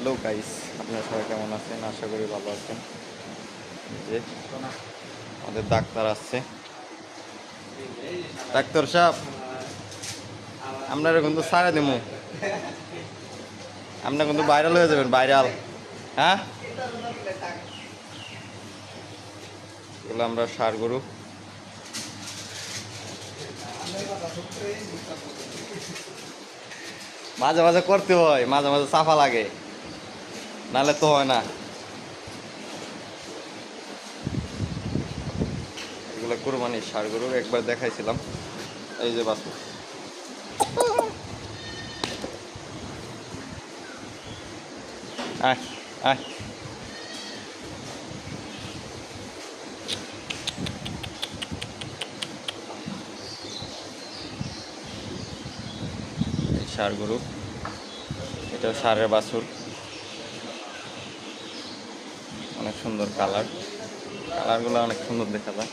Hello guys, আপনারা সবাই কেমন আছেন? আশা করি ভালো আছেন। যে আমাদের ডাক্তার আসছে। ডাক্তার সাহেব, আপনারা কিন্তু সারা দেবো, আপনারা কিন্তু ভাইরাল হয়ে যাবেন, ভাইরাল। হ্যাঁ, এগুলো আমরা ষাঁড় গরু। মাঝে মাঝে করতে হয়, মাঝে মাঝে চাপা লাগে, নাহলে তো হয় না। এগুলো কুরবানির ষাঁড় গরু, একবার দেখাইছিলাম। এই যে বাছুর, আয় আয়। ষাঁড় গরু, এটা ষাঁড়ের বাছুর। অনেক সুন্দর কালার, কালারগুলো অনেক সুন্দর দেখা যায়।